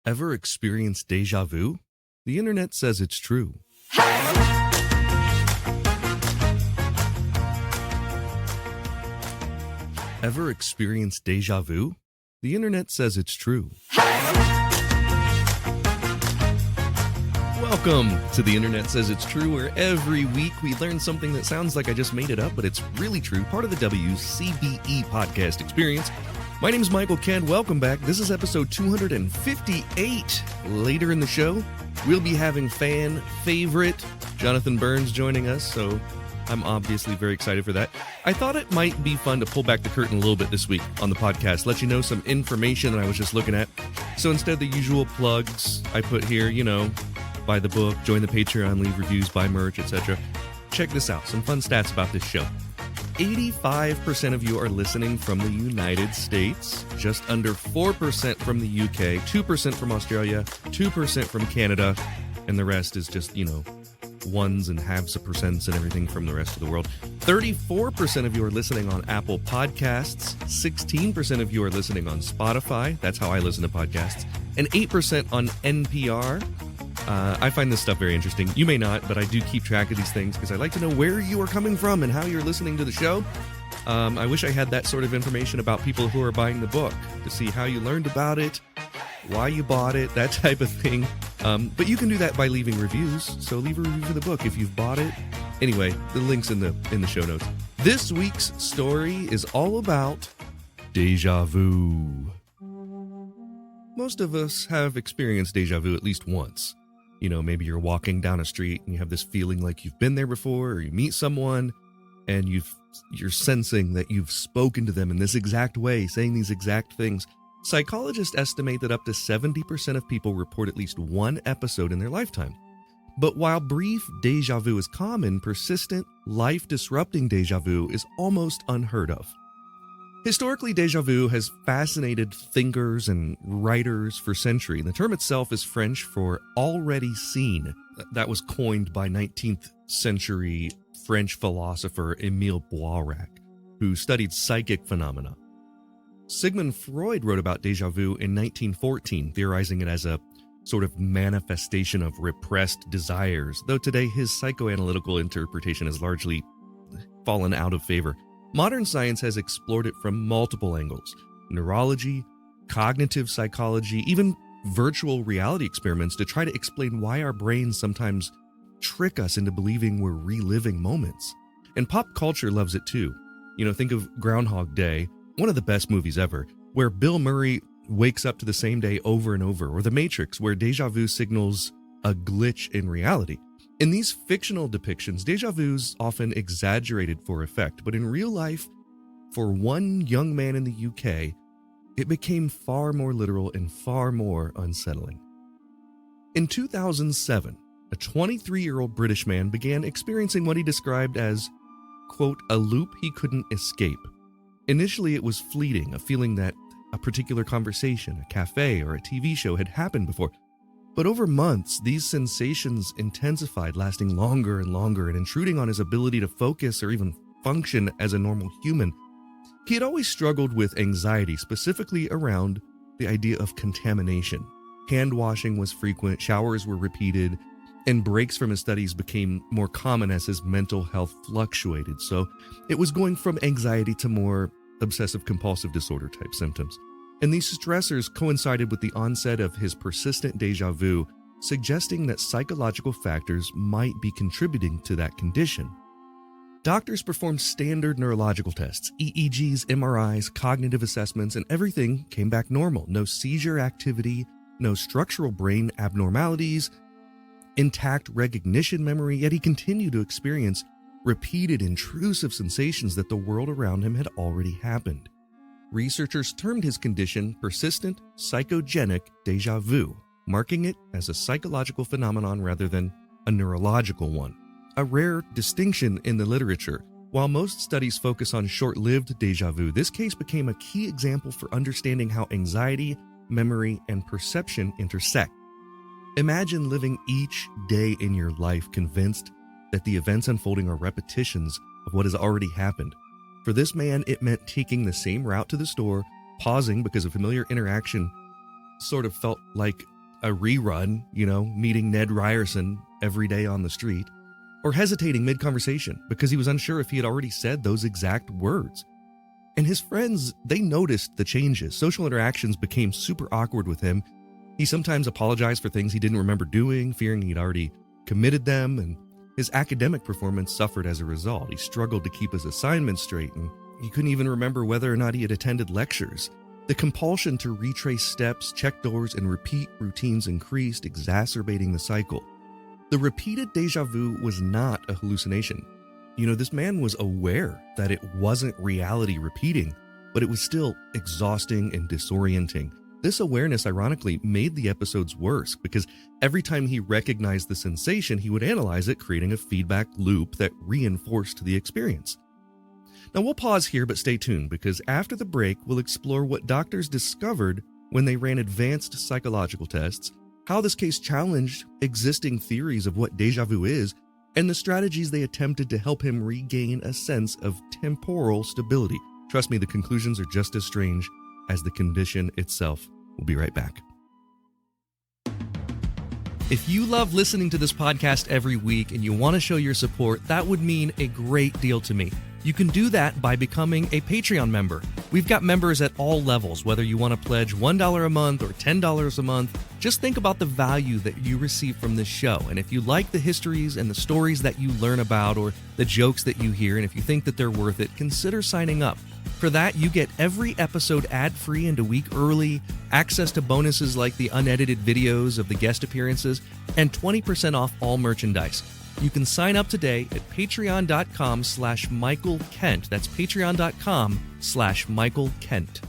Ever experienced déjà vu? The internet says it's true. Ever experienced déjà vu? The internet says it's true. Welcome to The Internet Says It's True, where every week we learn something that sounds like I just made it up, but it's really true, part of the WCBE podcast experience. My name is Michael Kent. Welcome back. This is episode 258. Later in the show, we'll be having fan favorite Jonathan Burns joining us, so I'm obviously very excited for that. I thought it might be fun to pull back the curtain a little bit this week on the podcast, let you know some information that I was just looking at. So instead of the usual plugs I put here, buy the book, join the Patreon, leave reviews, buy merch, etc. Check this out, some fun stats about this show. 85% of you are listening from the United States, just under 4% from the UK, 2% from Australia, 2% from Canada, and the rest is just, ones and halves of percents and everything from the rest of the world. 34% of you are listening on Apple Podcasts, 16% of you are listening on Spotify, that's how I listen to podcasts, and 8% on NPR. I find this stuff very interesting. You may not, but I do keep track of these things because I like to know where you are coming from and how you're listening to the show. I wish I had that sort of information about people who are buying the book to see how you learned about it, why you bought it, that type of thing. But you can do that by leaving reviews. So leave a review for the book if you've bought it. Anyway, the link's in the show notes. This week's story is all about déjà vu. Most of us have experienced déjà vu at least once. Maybe you're walking down a street and you have this feeling like you've been there before, or you meet someone and you're sensing that you've spoken to them in this exact way, saying these exact things. Psychologists estimate that up to 70% of people report at least one episode in their lifetime. But while brief déjà vu is common, persistent, life-disrupting déjà vu is almost unheard of. Historically, déjà vu has fascinated thinkers and writers for centuries. The term itself is French for already seen. That was coined by 19th century French philosopher Émile Boirac, who studied psychic phenomena. Sigmund Freud wrote about déjà vu in 1914, theorizing it as a sort of manifestation of repressed desires, though today his psychoanalytical interpretation has largely fallen out of favor. Modern science has explored it from multiple angles: neurology, cognitive psychology, even virtual reality experiments to try to explain why our brains sometimes trick us into believing we're reliving moments. And pop culture loves it too. Think of Groundhog Day, one of the best movies ever, where Bill Murray wakes up to the same day over and over, or The Matrix, where déjà vu signals a glitch in reality. In these fictional depictions, déjà vu's often exaggerated for effect, but in real life, for one young man in the UK, it became far more literal and far more unsettling. In 2007, a 23-year-old British man began experiencing what he described as, quote, a loop he couldn't escape. Initially, it was fleeting, a feeling that a particular conversation, a cafe, or a TV show had happened before. But over months, these sensations intensified, lasting longer and longer and intruding on his ability to focus or even function as a normal human. He had always struggled with anxiety, specifically around the idea of contamination. Hand washing was frequent, showers were repeated, and breaks from his studies became more common as his mental health fluctuated. So it was going from anxiety to more obsessive-compulsive disorder type symptoms. And these stressors coincided with the onset of his persistent déjà vu, suggesting that psychological factors might be contributing to that condition. Doctors performed standard neurological tests, EEGs, MRIs, cognitive assessments, and everything came back normal. No seizure activity, no structural brain abnormalities, intact recognition memory, yet he continued to experience repeated intrusive sensations that the world around him had already happened. Researchers termed his condition persistent psychogenic déjà vu, marking it as a psychological phenomenon rather than a neurological one. A rare distinction in the literature. While most studies focus on short-lived déjà vu, this case became a key example for understanding how anxiety, memory, and perception intersect. Imagine living each day in your life convinced that the events unfolding are repetitions of what has already happened. For this man, it meant taking the same route to the store, pausing because a familiar interaction sort of felt like a rerun, meeting Ned Ryerson every day on the street, or hesitating mid-conversation because he was unsure if he had already said those exact words. And his friends, they noticed the changes. Social interactions became super awkward with him. He sometimes apologized for things he didn't remember doing, fearing he'd already committed them, and his academic performance suffered as a result. He struggled to keep his assignments straight, and he couldn't even remember whether or not he had attended lectures. The compulsion to retrace steps, check doors, and repeat routines increased, exacerbating the cycle. The repeated déjà vu was not a hallucination. This man was aware that it wasn't reality repeating, but it was still exhausting and disorienting. This awareness, ironically, made the episodes worse because every time he recognized the sensation, he would analyze it, creating a feedback loop that reinforced the experience. Now, we'll pause here, but stay tuned because after the break, we'll explore what doctors discovered when they ran advanced psychological tests, how this case challenged existing theories of what déjà vu is, and the strategies they attempted to help him regain a sense of temporal stability. Trust me, the conclusions are just as strange as the condition itself. We'll be right back. If you love listening to this podcast every week and you want to show your support, that would mean a great deal to me. You can do that by becoming a Patreon member. We've got members at all levels, whether you want to pledge $1 a month or $10 a month. Just think about the value that you receive from this show. And if you like the histories and the stories that you learn about or the jokes that you hear, and if you think that they're worth it, consider signing up. For that, you get every episode ad-free and a week early, access to bonuses like the unedited videos of the guest appearances, and 20% off all merchandise. You can sign up today at patreon.com/Michael Kent. That's patreon.com/Michael Kent.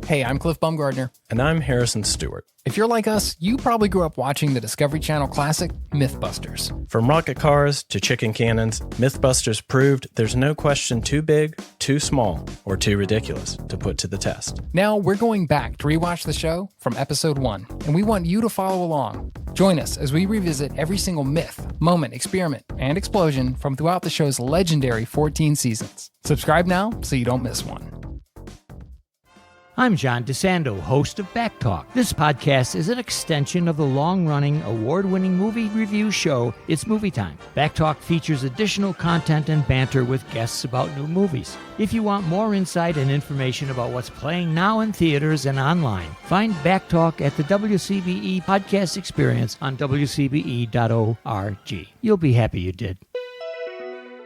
Hey, I'm Cliff Baumgardner. And I'm Harrison Stewart. If you're like us, you probably grew up watching the Discovery Channel classic, Mythbusters. From rocket cars to chicken cannons, Mythbusters proved there's no question too big, too small, or too ridiculous to put to the test. Now we're going back to rewatch the show from episode 1, and we want you to follow along. Join us as we revisit every single myth, moment, experiment, and explosion from throughout the show's legendary 14 seasons. Subscribe now so you don't miss one. I'm John DeSando, host of Back Talk. This podcast is an extension of the long-running, award-winning movie review show, It's Movie Time. Back Talk features additional content and banter with guests about new movies. If you want more insight and information about what's playing now in theaters and online, find Back Talk at the WCBE Podcast Experience on WCBE.org. You'll be happy you did.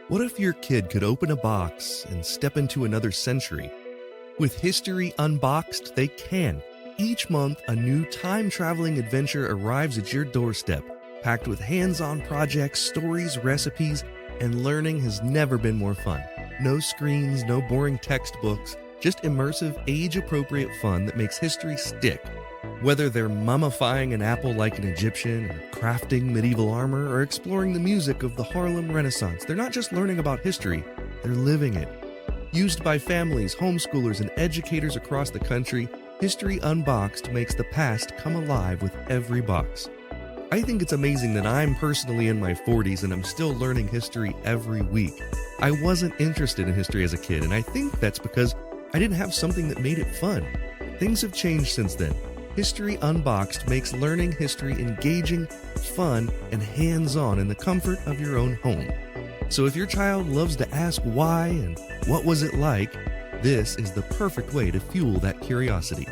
What if your kid could open a box and step into another century? With History Unboxed, they can. Each month, a new time-traveling adventure arrives at your doorstep, packed with hands-on projects, stories, recipes, and learning has never been more fun. No screens, no boring textbooks, just immersive, age-appropriate fun that makes history stick. Whether they're mummifying an apple like an Egyptian, or crafting medieval armor, or exploring the music of the Harlem Renaissance, they're not just learning about history, they're living it. Used by families, homeschoolers, and educators across the country, History Unboxed makes the past come alive with every box. I think it's amazing that I'm personally in my 40s and I'm still learning history every week. I wasn't interested in history as a kid, and I think that's because I didn't have something that made it fun. Things have changed since then. History Unboxed makes learning history engaging, fun, and hands-on in the comfort of your own home. So if your child loves to ask why and what was it like, this is the perfect way to fuel that curiosity.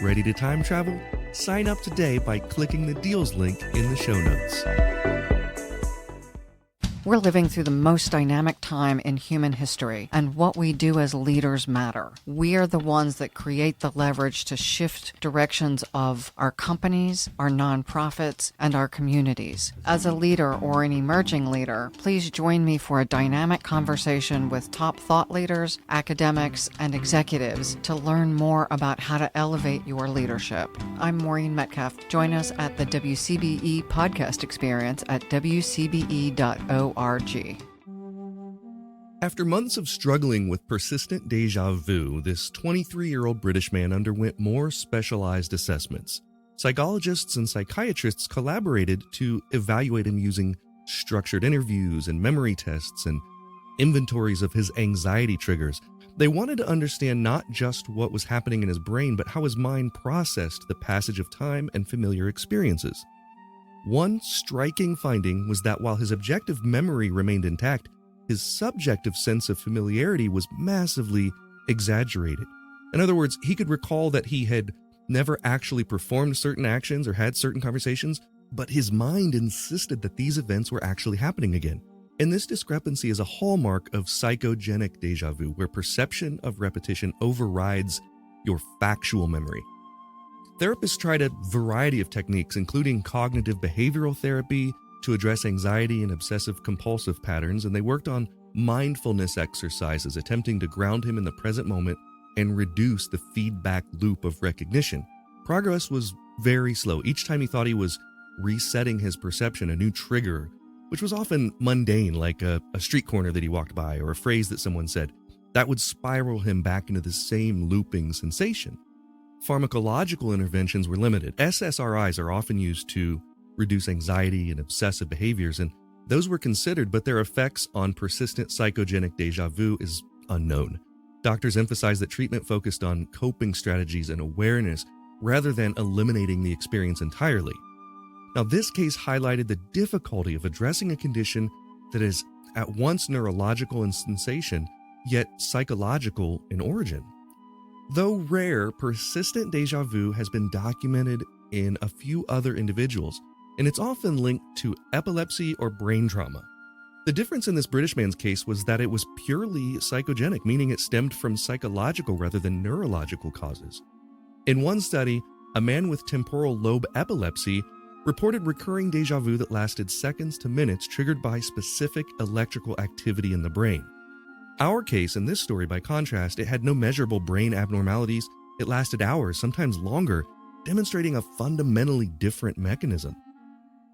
Ready to time travel? Sign up today by clicking the deals link in the show notes. We're living through the most dynamic time in human history, and what we do as leaders matter. We are the ones that create the leverage to shift directions of our companies, our nonprofits, and our communities. As a leader or an emerging leader, please join me for a dynamic conversation with top thought leaders, academics, and executives to learn more about how to elevate your leadership. I'm Maureen Metcalf. Join us at the WCBE Podcast Experience at wcbe.org. After months of struggling with persistent déjà vu, this 23-year-old British man underwent more specialized assessments. Psychologists and psychiatrists collaborated to evaluate him using structured interviews and memory tests and inventories of his anxiety triggers. They wanted to understand not just what was happening in his brain, but how his mind processed the passage of time and familiar experiences. One striking finding was that while his objective memory remained intact, his subjective sense of familiarity was massively exaggerated. In other words, he could recall that he had never actually performed certain actions or had certain conversations, but his mind insisted that these events were actually happening again. And this discrepancy is a hallmark of psychogenic déjà vu, where perception of repetition overrides your factual memory. Therapists tried a variety of techniques, including cognitive behavioral therapy, to address anxiety and obsessive-compulsive patterns, and they worked on mindfulness exercises, attempting to ground him in the present moment and reduce the feedback loop of recognition. Progress was very slow. Each time he thought he was resetting his perception, a new trigger, which was often mundane, like a street corner that he walked by or a phrase that someone said, that would spiral him back into the same looping sensation. Pharmacological interventions were limited. SSRIs are often used to reduce anxiety and obsessive behaviors, and those were considered, but their effects on persistent psychogenic déjà vu is unknown. Doctors emphasize that treatment focused on coping strategies and awareness rather than eliminating the experience entirely. Now, this case highlighted the difficulty of addressing a condition that is at once neurological in sensation, yet psychological in origin. Though rare, persistent déjà vu has been documented in a few other individuals, and it's often linked to epilepsy or brain trauma. The difference in this British man's case was that it was purely psychogenic, meaning it stemmed from psychological rather than neurological causes. In one study, a man with temporal lobe epilepsy reported recurring déjà vu that lasted seconds to minutes, triggered by specific electrical activity in the brain. Our case in this story, by contrast, it had no measurable brain abnormalities. It lasted hours, sometimes longer, demonstrating a fundamentally different mechanism.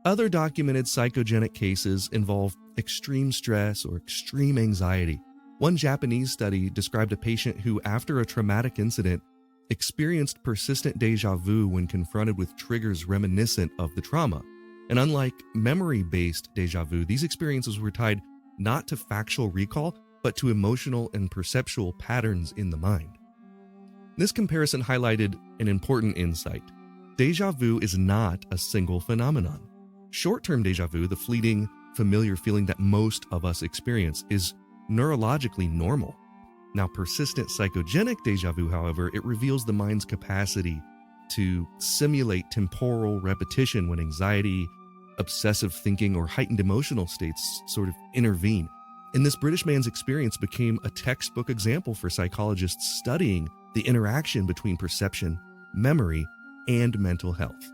Other documented psychogenic cases involve extreme stress or extreme anxiety. One Japanese study described a patient who, after a traumatic incident, experienced persistent déjà vu when confronted with triggers reminiscent of the trauma. And unlike memory-based déjà vu, these experiences were tied not to factual recall, but to emotional and perceptual patterns in the mind. This comparison highlighted an important insight. Déjà vu is not a single phenomenon. Short-term déjà vu, the fleeting, familiar feeling that most of us experience, is neurologically normal. Now, persistent psychogenic déjà vu, however, it reveals the mind's capacity to simulate temporal repetition when anxiety, obsessive thinking, or heightened emotional states sort of intervene. And this British man's experience became a textbook example for psychologists studying the interaction between perception, memory, and mental health.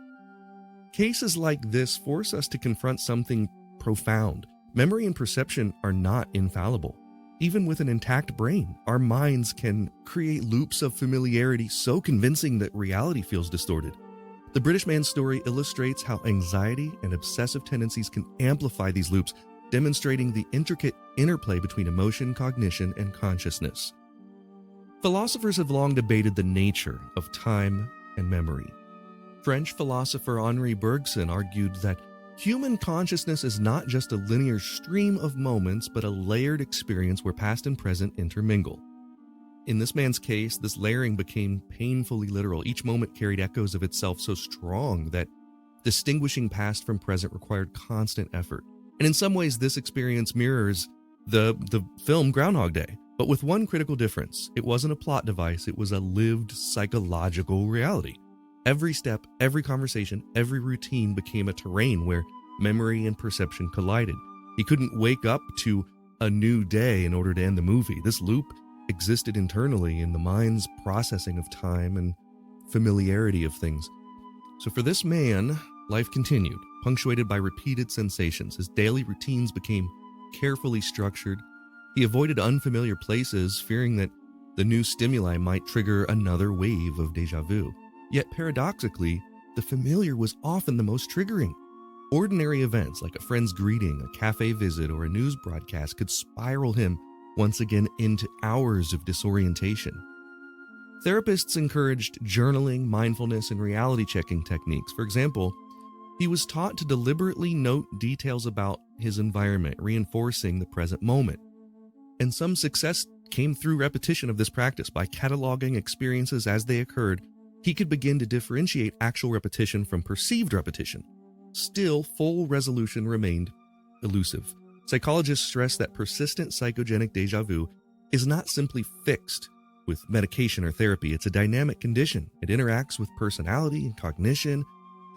Cases like this force us to confront something profound. Memory and perception are not infallible. Even with an intact brain, our minds can create loops of familiarity so convincing that reality feels distorted. The British man's story illustrates how anxiety and obsessive tendencies can amplify these loops, demonstrating the intricate interplay between emotion, cognition, and consciousness. Philosophers have long debated the nature of time and memory. French philosopher Henri Bergson argued that human consciousness is not just a linear stream of moments, but a layered experience where past and present intermingle. In this man's case, this layering became painfully literal. Each moment carried echoes of itself so strong that distinguishing past from present required constant effort. And in some ways, this experience mirrors the film Groundhog Day, but with one critical difference. It wasn't a plot device, it was a lived psychological reality. Every step, every conversation, every routine became a terrain where memory and perception collided. He couldn't wake up to a new day in order to end the movie. This loop existed internally in the mind's processing of time and familiarity of things. So for this man, life continued, punctuated by repeated sensations. His daily routines became carefully structured. He avoided unfamiliar places, fearing that the new stimuli might trigger another wave of déjà vu. Yet paradoxically, the familiar was often the most triggering. Ordinary events like a friend's greeting, a cafe visit, or a news broadcast could spiral him once again into hours of disorientation. Therapists encouraged journaling, mindfulness, and reality checking techniques. For example, he was taught to deliberately note details about his environment, reinforcing the present moment. And some success came through repetition of this practice. By cataloging experiences as they occurred, he could begin to differentiate actual repetition from perceived repetition. Still, full resolution remained elusive. Psychologists stress that persistent psychogenic déjà vu is not simply fixed with medication or therapy. It's a dynamic condition. It interacts with personality and cognition.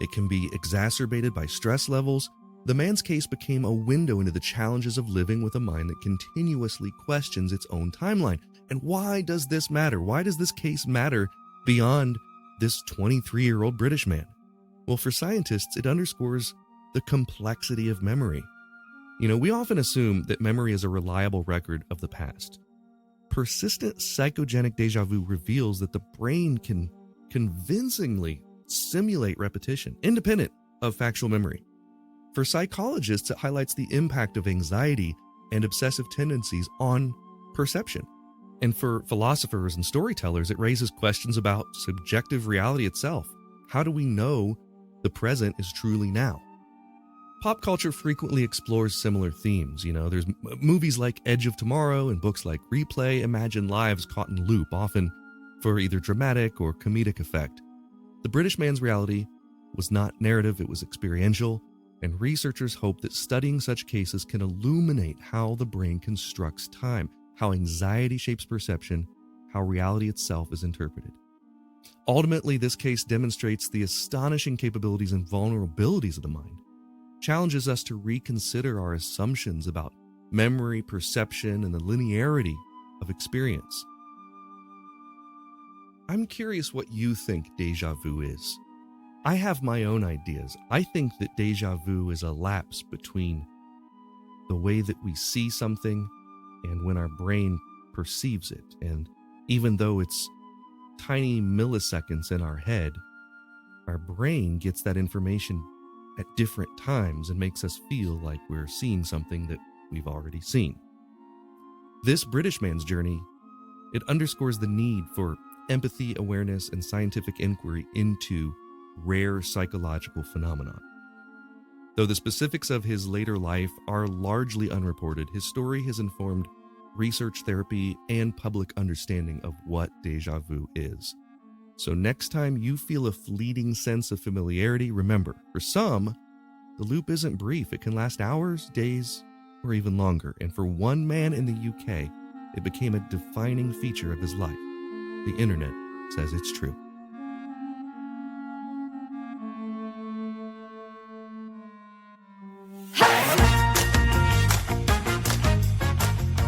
It can be exacerbated by stress levels. The man's case became a window into the challenges of living with a mind that continuously questions its own timeline. And why does this matter? Why does this case matter beyond this 23-year-old British man? Well, for scientists, it underscores the complexity of memory. We often assume that memory is a reliable record of the past. Persistent psychogenic déjà vu reveals that the brain can convincingly simulate repetition, independent of factual memory. For psychologists, it highlights the impact of anxiety and obsessive tendencies on perception. And for philosophers and storytellers, it raises questions about subjective reality itself. How do we know the present is truly now? Pop culture frequently explores similar themes. There's movies like Edge of Tomorrow and books like Replay imagine lives caught in loop, often for either dramatic or comedic effect. The British man's reality was not narrative, it was experiential, and researchers hope that studying such cases can illuminate how the brain constructs time, how anxiety shapes perception, how reality itself is interpreted. Ultimately, this case demonstrates the astonishing capabilities and vulnerabilities of the mind, challenges us to reconsider our assumptions about memory, perception, and the linearity of experience. I'm curious what you think déjà vu is. I have my own ideas. I think that déjà vu is a lapse between the way that we see something and when our brain perceives it. And even though it's tiny milliseconds in our head, our brain gets that information at different times and makes us feel like we're seeing something that we've already seen. This British man's journey, it underscores the need for empathy, awareness, and scientific inquiry into rare psychological phenomena. Though the specifics of his later life are largely unreported, his story has informed research, therapy, and public understanding of what déjà vu is. So next time you feel a fleeting sense of familiarity, remember, for some, the loop isn't brief. It can last hours, days, or even longer. And for one man in the UK, it became a defining feature of his life. The internet says it's true.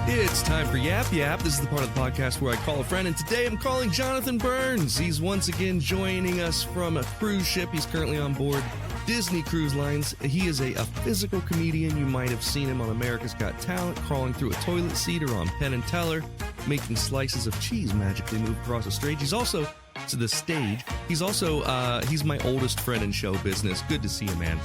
It's time for Yap Yap. This is the part of the podcast where I call a friend, and today I'm calling Jonathan Burns. He's once again joining us from a cruise ship. He's currently on board Disney Cruise Lines. He is a physical comedian. You might have seen him on America's Got Talent, crawling through a toilet seat or on Penn and Teller, making slices of cheese magically move across the stage. He's also to the stage. He's also he's my oldest friend in show business. Good to see you, man.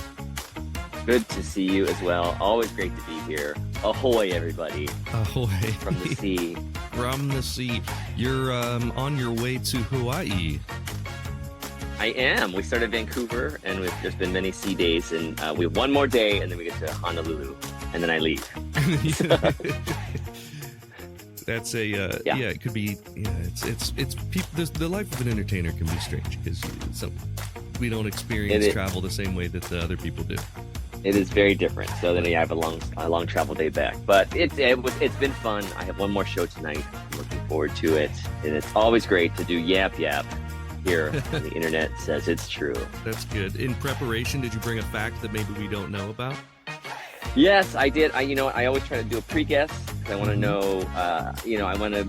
Good to see you as well. Always great to be here. Ahoy, everybody. Ahoy. From the sea. From the sea. You're on your way to Hawaii. I am. We started Vancouver, and there's been many sea days, and we have one more day, and then we get to Honolulu, and then I leave. That's a yeah. It could be. Yeah, it's people. The life of an entertainer can be strange because we don't experience travel the same way that the other people do. It is very different. So then I have a long travel day back, but it's been fun. I have one more show tonight. I'm looking forward to it, and it's always great to do Yap Yap here on the internet says it's true. That's good. In preparation, did you bring a fact that maybe we don't know about? Yes, I did. I always try to do a pre-guess because I want to know. I want to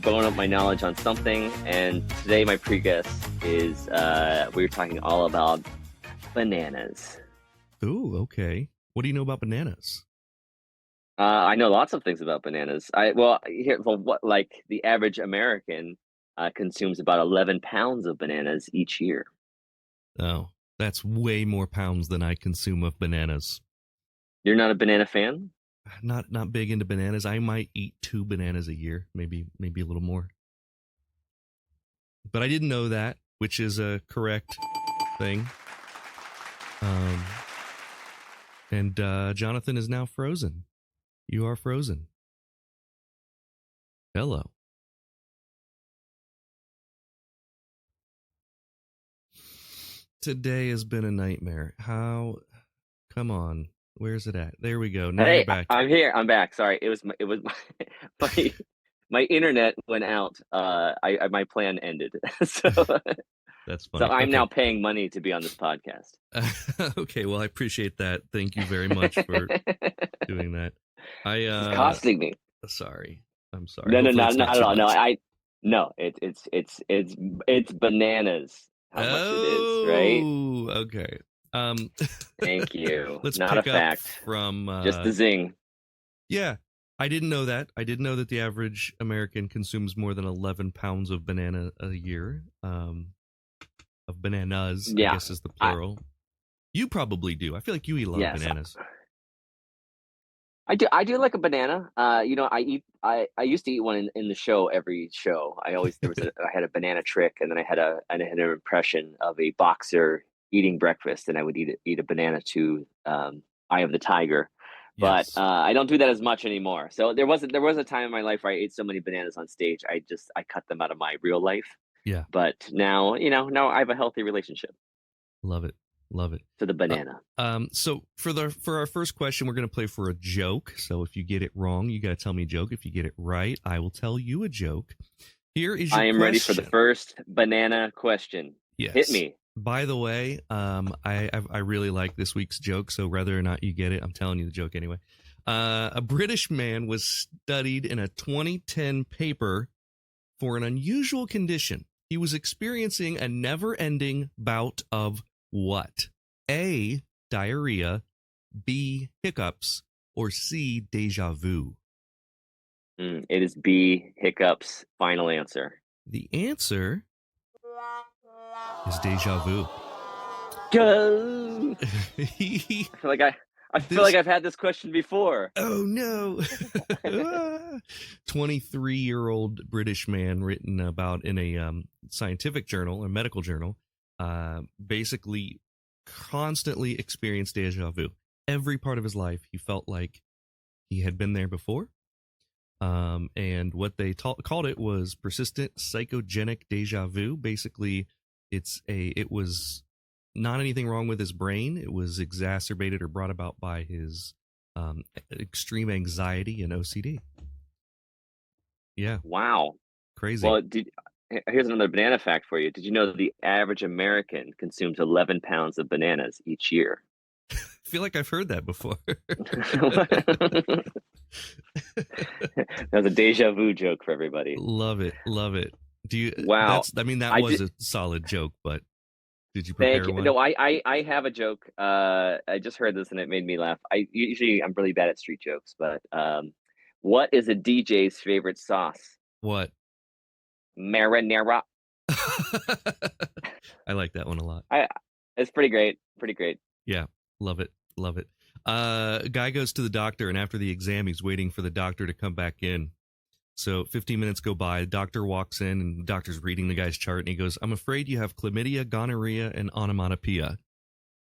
bone up my knowledge on something. And today my pre-guess is we were talking all about bananas. Ooh, okay. What do you know about bananas? I know lots of things about bananas. Like the average American consumes about 11 pounds of bananas each year. Oh, that's way more pounds than I consume of bananas. You're not a banana fan? Not big into bananas. I might eat 2 bananas a year, maybe a little more. But I didn't know that, which is a correct thing. And Jonathan is now frozen. You are frozen. Hello. Today has been a nightmare. How? Come on. Where's it at? There we go. Now Hey, you're back. I'm here. I'm back. Sorry, it was my my internet went out. My plan ended. So That's so funny. I'm Okay. now paying money to be on this podcast. Okay, well, I appreciate that. Thank you very much for doing that. It's costing me. Sorry. I'm sorry. No, Hopefully it's not at too all. No, much. it's bananas. How much it is, right? Oh, okay. Thank you. Let's Not a pick up fact. from Just the zing. yeah. I didn't know that. I didn't know that the average American consumes more than 11 pounds of banana a year. Of bananas, Yeah. I guess is the plural. You probably do. I feel like you eat a lot of bananas. I do like a banana. I used to eat one in the show every show. I had a banana trick, and then I had an impression of a boxer eating breakfast, and I would eat a banana to Eye of the Tiger. But Yes. I don't do that as much anymore. So there was a time in my life where I ate so many bananas on stage, I cut them out of my real life. Yeah. But now I have a healthy relationship Love it. Love it. to the banana. So for our first question, we're going to play for a joke. So if you get it wrong, you got to tell me a joke. If you get it right, I will tell you a joke. Here is your I am ready for the first banana question. Yes. Hit me. By the way, I really like this week's joke. So whether or not you get it, I'm telling you the joke anyway. A British man was studied in a 2010 paper for an unusual condition. He was experiencing a never-ending bout of what? A, diarrhea, B, hiccups, or C, déjà vu? It is B, hiccups. Final answer. The answer is déjà vu. Go! I feel like I've had this question before. Oh no. 23-year-old British man written about in a scientific journal, a medical journal, basically constantly experienced déjà vu. Every part of his life, he felt like he had been there before. And what they called it was persistent psychogenic déjà vu. Basically, it was not anything wrong with his brain. It was exacerbated or brought about by his extreme anxiety and OCD. Yeah. Wow. Crazy. Well, here's another banana fact for you. Did you know that the average American consumes 11 pounds of bananas each year? I feel like I've heard that before. That was a déjà vu joke for everybody. Love it. Love it. Wow. That was a solid joke, but did you prepare Thank you. one? No, I have a joke. I just heard this and it made me laugh. I'm really bad at street jokes, but what is a DJ's favorite sauce? What? Marinara. I like that one a lot. It's pretty great. Pretty great. Yeah. Love it. Love it. A guy goes to the doctor, and after the exam, he's waiting for the doctor to come back in. So 15 minutes go by. The doctor walks in, and the doctor's reading the guy's chart, and he goes, "I'm afraid you have chlamydia, gonorrhea, and onomatopoeia."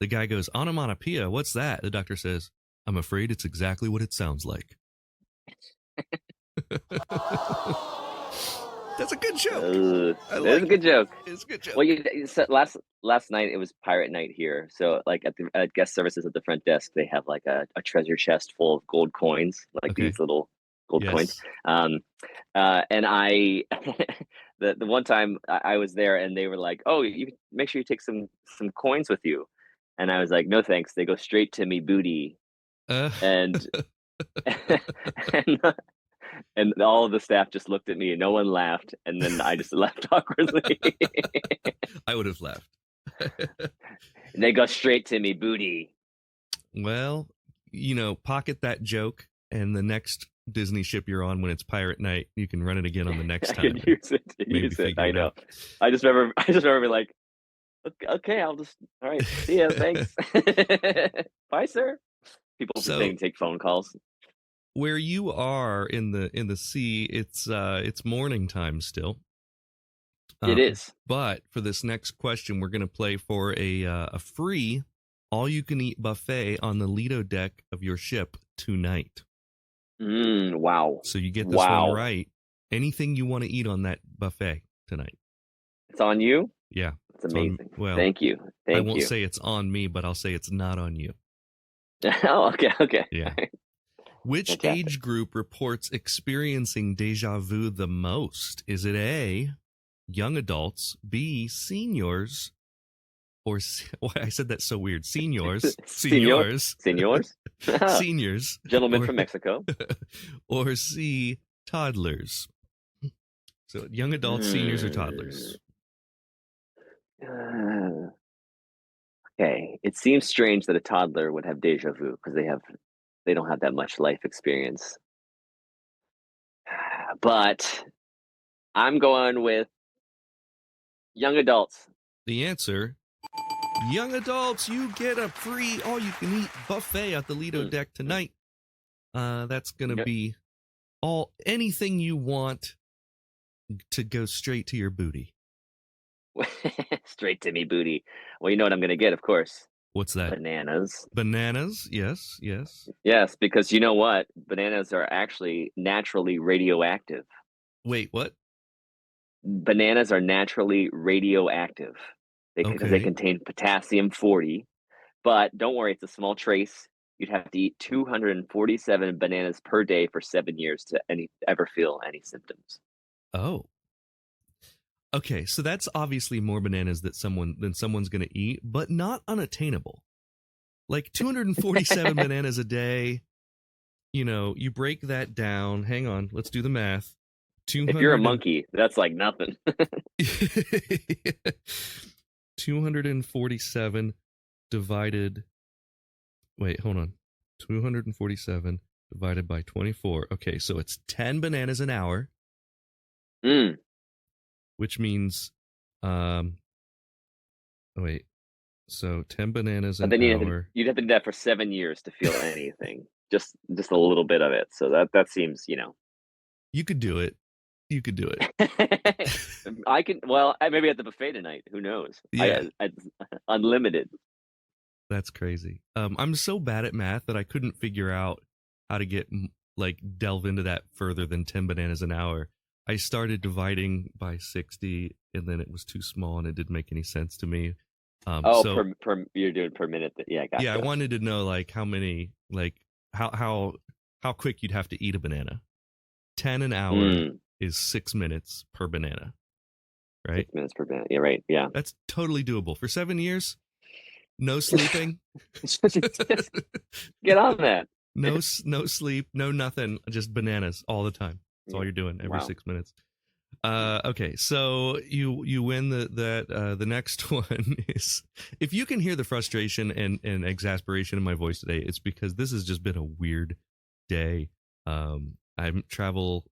The guy goes, "Onomatopoeia? What's that?" The doctor says, "I'm afraid it's exactly what it sounds like." That's a good joke. It's a good joke. It's a good joke. Well, you said last night it was pirate night here. So like at guest services at the front desk, they have like a treasure chest full of gold coins, like Okay. these little gold Yes. coins. And I, the one time I was there and they were like, "Oh, you make sure you take some coins with you." And I was like, "No, thanks. They go straight to me booty." And and all of the staff just looked at me and no one laughed. And then I just left awkwardly. I would have laughed. They go straight to me booty. Well, pocket that joke, and the next Disney ship you're on when it's pirate night, you can run it again on the next time. I could use it. I know. I just remember being like, okay, all right, see ya, thanks. Bye, sir. People saying take phone calls. Where you are in the sea, it's morning time still. It is. But for this next question, we're going to play for a free all-you-can-eat buffet on the Lido deck of your ship tonight. Wow. So you get this one right, Anything you want to eat on that buffet tonight. It's on you? Yeah. It's amazing. Well, thank you. Thank I won't you. say it's on me, but I'll say it's not on you. Oh, okay. Yeah. Which Fantastic. age group reports experiencing deja vu the most? Is it A, young adults, B, seniors, or I said that so weird. Seniors. Senors? Seniors. Gentlemen or, from Mexico. Or C, toddlers. So young adults, seniors, or toddlers. Okay. It seems strange that a toddler would have deja vu because they don't have that much life experience. But I'm going with young adults. The answer, young adults, you get a free all-you-can-eat buffet at the Lido deck tonight. That's going to be anything you want to go straight to your booty. Straight to me booty. Well, you know what I'm going to get, of course. What's that? Bananas. Bananas, yes. Yes, because you know what? Bananas are actually naturally radioactive. Wait, what? Bananas are naturally radioactive because they contain potassium-40. But don't worry, it's a small trace. You'd have to eat 247 bananas per day for 7 years to ever feel any symptoms. Oh. Okay, so that's obviously more bananas than someone's going to eat, but not unattainable. Like 247 bananas a day, you break that down. Hang on, let's do the math. If you're a monkey, that's like nothing. 247 divided... Wait, hold on. 247 divided by 24. Okay, so it's 10 bananas an hour. Which means, so 10 bananas an hour. You'd have to do that for 7 years to feel anything. just a little bit of it. So that seems, You could do it. I can. Well, maybe at the buffet tonight. Who knows? Yeah. Unlimited. That's crazy. I'm so bad at math that I couldn't figure out how to delve into that further than 10 bananas an hour. I started dividing by 60, and then it was too small, and it didn't make any sense to me. You're doing per minute. Yeah, I got. Yeah, I wanted to know how many, how quick you'd have to eat a banana. 10 an hour is 6 minutes per banana, right? 6 minutes per banana. Yeah, right. Yeah, that's totally doable for 7 years. No sleeping. Just get on that. No sleep. No nothing. Just bananas all the time. That's all you're doing every 6 minutes. Okay, so you win the next one is, if you can hear the frustration and exasperation in my voice today, it's because this has just been a weird day. I'm travel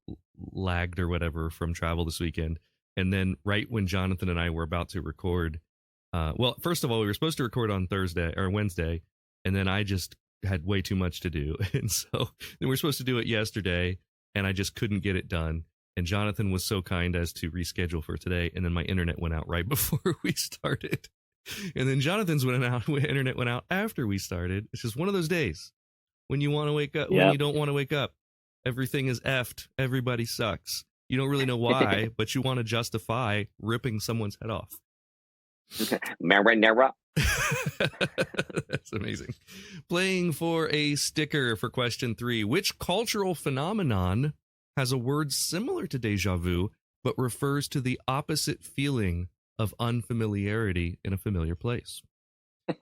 lagged or whatever from travel this weekend, and then right when Jonathan and I were about to record, first of all, we were supposed to record on Thursday or Wednesday, and then I just had way too much to do, and so then we were supposed to do it yesterday, and I just couldn't get it done. And Jonathan was so kind as to reschedule for today, and then my internet went out right before we started. And then Jonathan's internet went out after we started. It's just one of those days when you want to wake up, when you don't want to wake up. Everything is effed. Everybody sucks. You don't really know why, but you want to justify ripping someone's head off. Marinara. That's amazing. Playing for a sticker for question 3. Which cultural phenomenon has a word similar to déjà vu, but refers to the opposite feeling of unfamiliarity in a familiar place?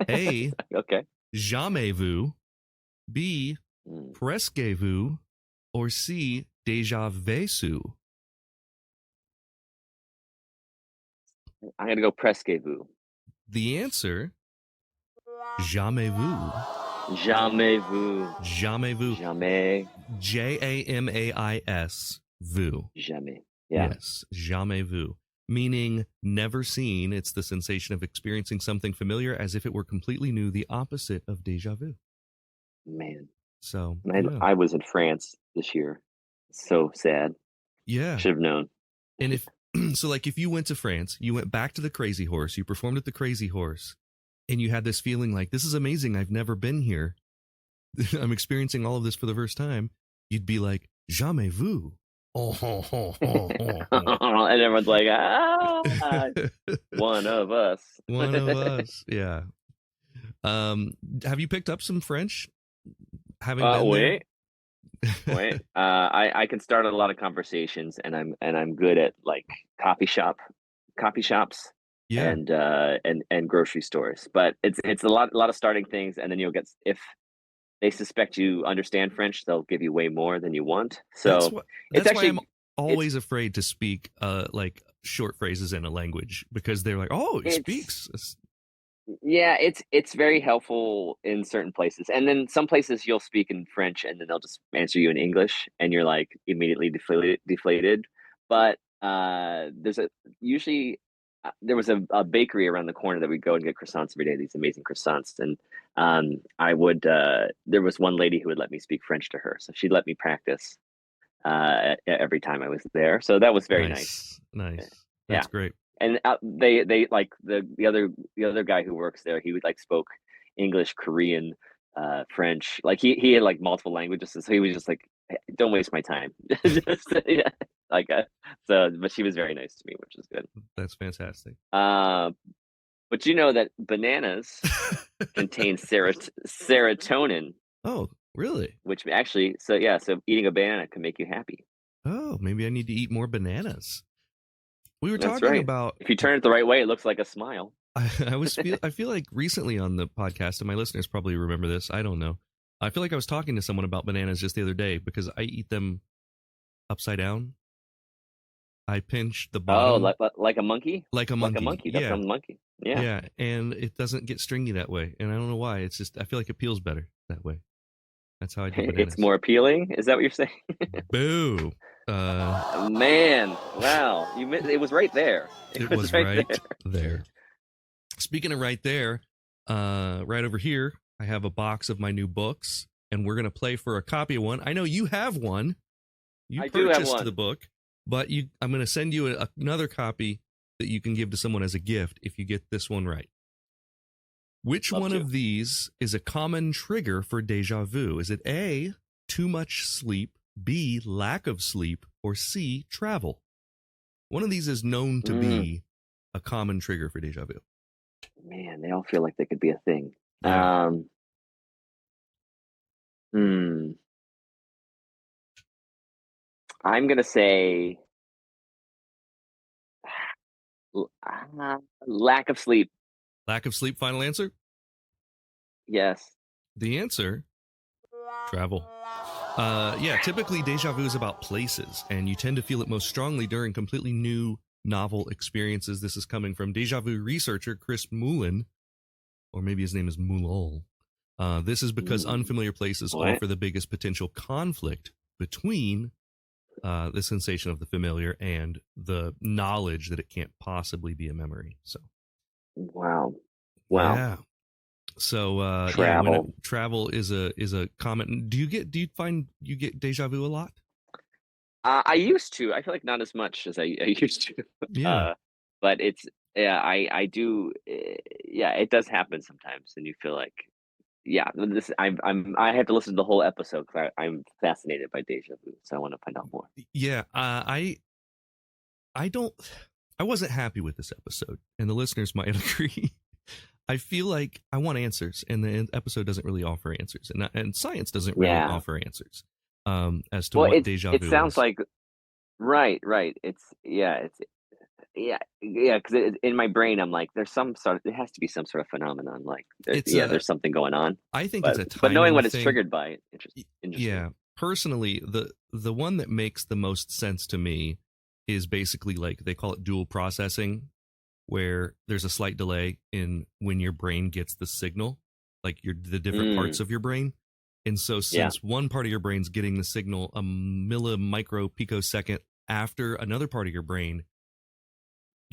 A. Okay. Jamais vu. B. Presque vu. Or C. Déjà vu. I'm going to go presque vu. The answer, jamais vu. Jamais vu. Jamais vu. Jamais. Jamais vu. Jamais. Yeah. Yes, jamais vu. Meaning never seen. It's the sensation of experiencing something familiar as if it were completely new, the opposite of déjà vu. Man. So I was in France this year. So sad. Yeah. Should have known. And if you went to France, you went back to the Crazy Horse, you performed at the Crazy Horse, and you had this feeling like, this is amazing, I've never been here. I'm experiencing all of this for the first time. You'd be like, jamais vu. And everyone's like, one of us. One of us. Yeah. Have you picked up some French? Having been Wait. there? I can start a lot of conversations, and I'm good at like coffee shops, Yeah. and grocery stores. But it's a lot of starting things, and then you'll get, if they suspect you understand French, they'll give you way more than you want. That's So why, it's that's why actually I'm always afraid to speak like short phrases in a language, because they're like, oh, it speaks. yeah, it's very helpful in certain places, and then some places you'll speak in French, and then they'll just answer you in English, and you're like immediately deflated. But there's a usually there was a bakery around the corner that we go and get croissants every day. These amazing croissants, and I would there was one lady who would let me speak French to her, so she'd let me practice every time I was there. So that was very nice. Nice. Yeah. That's great. And they like the other guy who works there, he would like spoke English, Korean, French. Like he had like multiple languages, so he was just like, "Hey, don't waste my time." Just, yeah, like so. But she was very nice to me, which is good. That's fantastic. But you know that bananas contain serotonin, Oh, really? which actually, so eating a banana can make you happy. Oh, maybe I need to eat more bananas. We were That's talking right. about. If you turn it the right way, it looks like a smile. I feel like recently on the podcast, and my listeners probably remember this, I don't know. I feel like I was talking to someone about bananas just the other day, because I eat them upside down. I pinch the bottom. Oh, like a monkey? Like a monkey. Like a monkey. That's a monkey. Yeah. Yeah, and it doesn't get stringy that way, and I don't know why. It's just I feel like it peels better that way. That's how I do bananas. It's more appealing. Is that what you're saying? Boo. Man, wow! It was right there. It was right there. Speaking of right there, right over here, I have a box of my new books, and we're gonna play for a copy of one. I know you have one. I do have one. The book, but I'm gonna send you another copy that you can give to someone as a gift if you get this one right. Which one of these is a common trigger for déjà vu? Is it A, too much sleep, B, lack of sleep, or C, travel? One of these is known to be a common trigger for déjà vu. Man, they all feel like they could be a thing. Yeah. I'm gonna say lack of sleep. Lack of sleep, final answer? Yes. The answer, travel. Yeah, typically déjà vu is about places, and you tend to feel it most strongly during completely new, novel experiences. This is coming from déjà vu researcher Chris Moulin, or maybe his name is Moulol. This is because unfamiliar places offer the biggest potential conflict between the sensation of the familiar and the knowledge that it can't possibly be a memory. So, wow. Yeah. So travel. Travel is a common. Do you find you get déjà vu a lot? I used to. I feel like not as much as I used to. Yeah. But I do. Yeah, it does happen sometimes, and you feel like, yeah, I have to listen to the whole episode because I'm fascinated by déjà vu, so I want to find out more. Yeah, I wasn't happy with this episode, and the listeners might agree. I feel like I want answers, and the episode doesn't really offer answers, and science doesn't really offer answers as to what déjà vu is. It sounds like right. It's because in my brain I'm like, there's there has to be some sort of phenomenon, like there's something going on. I think it's a timing but knowing what thing. It's triggered by, interesting. Yeah, personally, the one that makes the most sense to me is basically like they call it dual processing, where there's a slight delay in when your brain gets the signal, like the different parts of your brain. And so since one part of your brain's getting the signal a millimicro picosecond after another part of your brain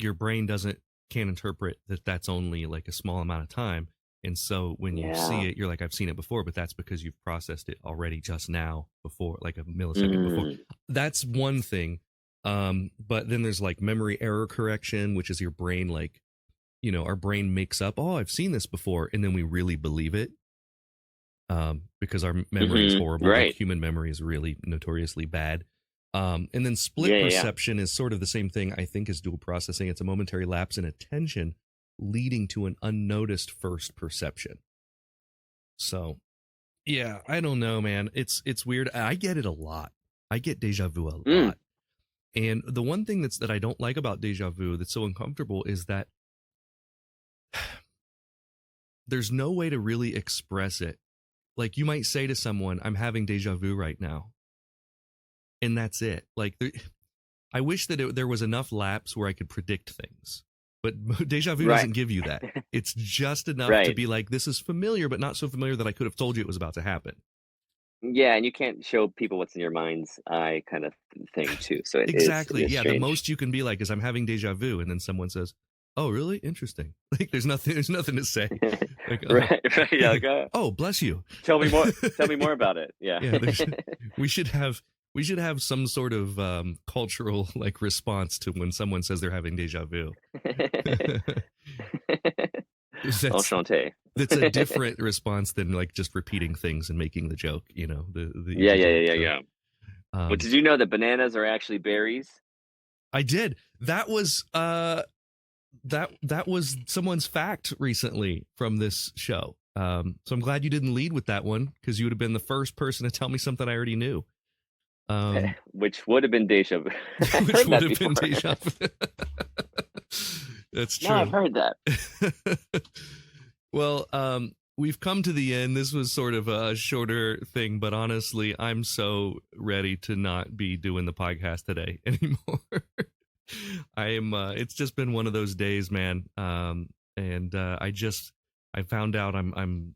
can't interpret that that's only like a small amount of time. And so when you see it, you're like, I've seen it before, but that's because you've processed it already just now before, like a millisecond before. That's one thing. But then there's like memory error correction, which is your brain, like, our brain makes up, oh, I've seen this before. And then we really believe it. Because our memory is horrible. Right. Like, human memory is really notoriously bad. And then split Yeah. perception is sort of the same thing, I think, as dual processing. It's a momentary lapse in attention leading to an unnoticed first perception. So, yeah, I don't know, man. It's weird. I get it a lot. I get déjà vu a lot. And the one thing that I don't like about déjà vu that's so uncomfortable is that there's no way to really express it. Like, you might say to someone, I'm having déjà vu right now. And that's it. Like, I wish that there was enough lapse where I could predict things. But déjà vu doesn't give you that. It's just enough to be like, this is familiar, but not so familiar that I could have told you it was about to happen. Yeah, and you can't show people what's in your mind's eye kind of thing, too. So it exactly. is Yeah, strange. the most you can be like is, I'm having déjà vu. And then someone says, oh, really? Interesting. Like, there's nothing to say. Like, right. Yeah. Like, oh, bless you. Tell me more. Tell me more about it. Yeah. We should have some sort of cultural like response to when someone says they're having déjà vu. Enchanté. That's a different response than like just repeating things and making the joke. You know, Yeah. But did you know that bananas are actually berries? I did. That was that was someone's fact recently from this show. So I'm glad you didn't lead with that one, because you would have been the first person to tell me something I already knew. Which would have been déjà vu. Which would have been déjà vu. That's true. No, I've heard that. Well, we've come to the end. This was sort of a shorter thing, but honestly, I'm so ready to not be doing the podcast today anymore. It's just been one of those days, man. I found out I'm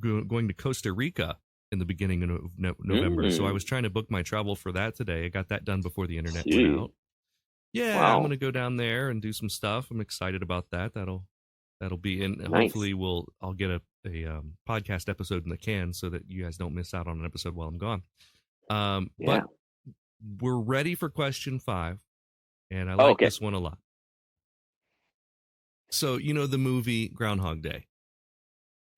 going to Costa Rica in the beginning of November. So I was trying to book my travel for that today. I got that done before the internet went out. Yeah, wow. I'm going to go down there and do some stuff. I'm excited about that. That'll be in. Nice. Hopefully I'll get a podcast episode in the can so that you guys don't miss out on an episode while I'm gone. But we're ready for question 5. And I like this one a lot. So, you know the movie Groundhog Day?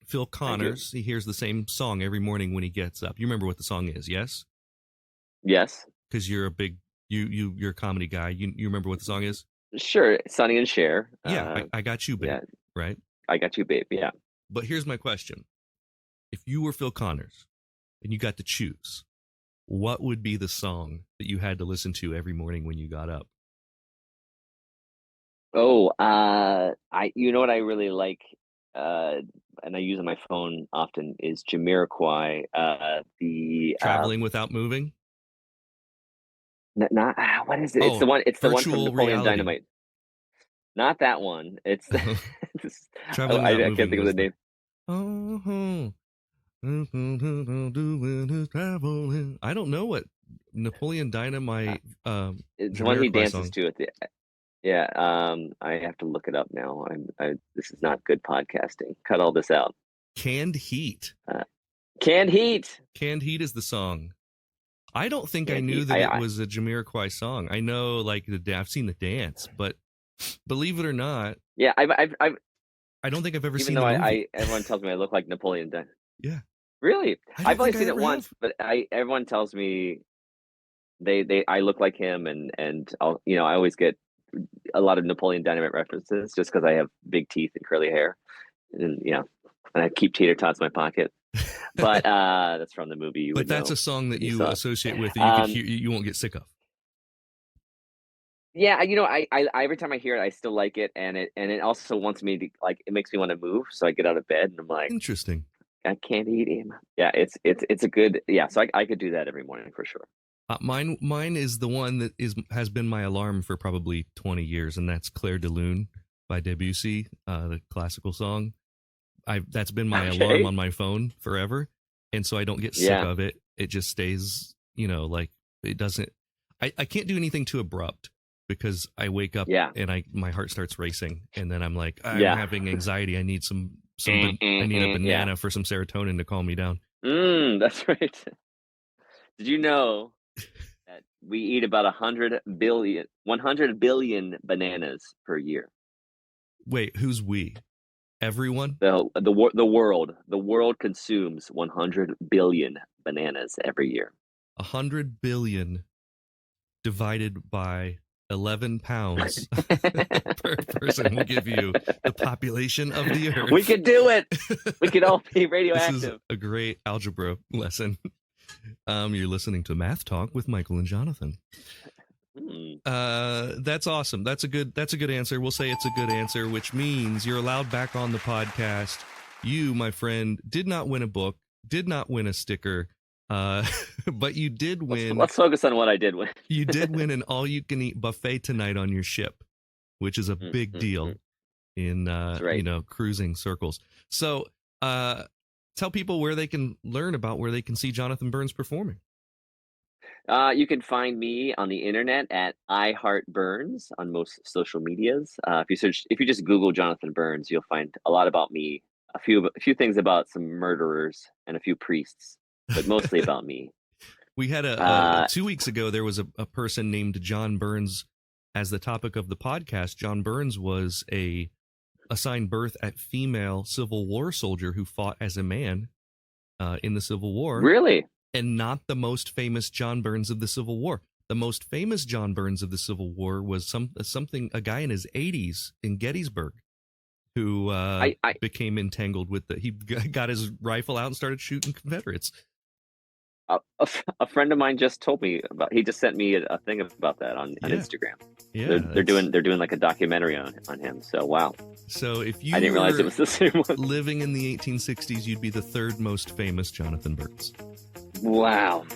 Phil Connors, he hears the same song every morning when he gets up. You remember what the song is, yes? Yes. Because you're a big, you're a comedy guy. You remember what the song is? Sure. Sonny and Cher. Yeah, I got you, babe. Yeah. Right? I got you, babe. Yeah. But here's my question. If you were Phil Connors and you got to choose, what would be the song that you had to listen to every morning when you got up? Oh, you know what I really like, and I use on my phone often, is Jamiroquai. The Traveling Without Moving. Not what is it? It's the one. It's the one from Napoleon Dynamite. Not that one. It's Traveling I can't think of the name. I don't know what Napoleon Dynamite. It's the one he dances song. To at the. Yeah, I have to look it up now. This is not good podcasting. Cut all this out. Canned Heat. Canned Heat. Canned Heat is the song. I don't think I knew that it was a Jamiroquai song. I know, like, I've seen the dance, but believe it or not, yeah, I don't think I've ever seen. Even though everyone tells me I look like Napoleon Dynamite. Yeah, really, I've only seen it once, but everyone tells me I look like him, and I always get a lot of Napoleon Dynamite references just because I have big teeth and curly hair, and and I keep tater tots in my pocket. But that's from the movie. But that's a song that you associate with that you won't get sick of. Yeah, I every time I hear it, I still like it, and it also wants me to, like, it makes me want to move, so I get out of bed and I'm like, interesting. I can't eat him. Yeah, it's a good, yeah. So I could do that every morning for sure. Mine is the one that has been my alarm for probably 20 years, and that's Clair de Lune by Debussy, the classical song. That's been my alarm on my phone forever, and so I don't get sick of it. It just stays, like it doesn't. I can't do anything too abrupt because I wake up and my heart starts racing, and then I'm like, I'm having anxiety. I need I need a banana for some serotonin to calm me down. That's right. Did you know that we eat about 100 billion bananas per year? Wait, who's we? Everyone? The world consumes 100 billion bananas every year. 100 billion divided by 11 pounds per person will give you the population of the Earth. We could do it. We could all be This radioactive. is a great algebra lesson. You're listening to Math Talk with Michael and Jonathan. That's awesome. That's a good answer. We'll say it's a good answer, which means you're allowed back on the podcast. You, my friend, did not win a book, did not win a sticker, but you did win. Let's focus on what I did win. You did win an all-you-can-eat buffet tonight on your ship, which is a big deal in cruising circles. So tell people where they can learn about where they can see Jonathan Burns performing. You can find me on the internet at iHeartBurns on most social medias. If you just Google Jonathan Burns, you'll find a lot about me, a few things about some murderers and a few priests, but mostly about me. We had 2 weeks ago, there was a person named John Burns as the topic of the podcast. John Burns was assigned birth at female Civil War soldier who fought as a man in the Civil War. Really? And not the most famous John Burns of the Civil War. The most famous John Burns of the Civil War was a guy in his 80s in Gettysburg who became entangled with he got his rifle out and started shooting Confederates. A friend of mine just told me he just sent me a thing about that on Instagram. Yeah, they're doing like a documentary on him. So wow. So if you I didn't realize it was the same one. Living in the 1860s, you'd be the third most famous Jonathan Burns. Wow.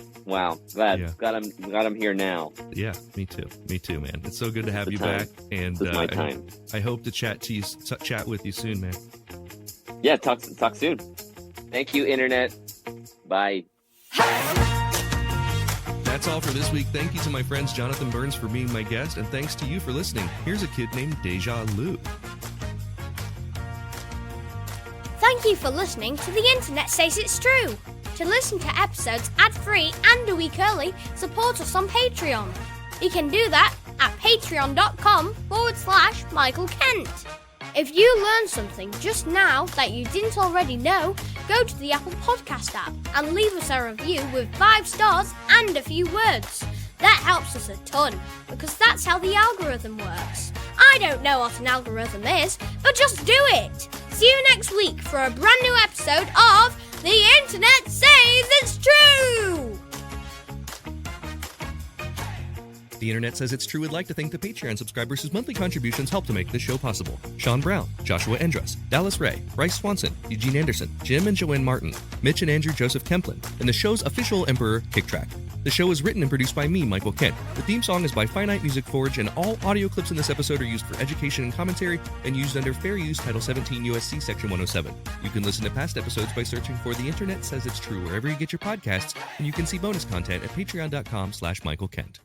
Glad got him here now. Yeah, me too, man. It's so good to have you back, and this is my time. I hope to chat with you soon, man. Yeah, talk soon. Thank you, internet. Bye. That's all for this week. Thank you to my friends Jonathan Burns for being my guest, and thanks to you for listening. Here's a kid named Déjà Lu. Thank you for listening to The Internet Says It's True. To listen to episodes ad-free and a week early, support us on Patreon. You can do that at patreon.com/Michael Kent. If you learned something just now that you didn't already know, go to the Apple Podcast app and leave us a review with 5 stars and a few words. That helps us a ton, because that's how the algorithm works. I don't know what an algorithm is, but just do it! See you next week for a brand new episode of The Internet Says It's True! The Internet Says It's True would like to thank the Patreon subscribers whose monthly contributions help to make this show possible. Sean Brown, Joshua Endress, Dallas Ray, Bryce Swanson, Eugene Anderson, Jim and Joanne Martin, Mitch and Andrew Joseph Kemplin, and the show's official Emperor, Kick Track. The show is written and produced by me, Michael Kent. The theme song is by Finite Music Forge, and all audio clips in this episode are used for education and commentary and used under Fair Use Title 17 U.S.C. Section 107. You can listen to past episodes by searching for The Internet Says It's True wherever you get your podcasts, and you can see bonus content at patreon.com/Michael Kent.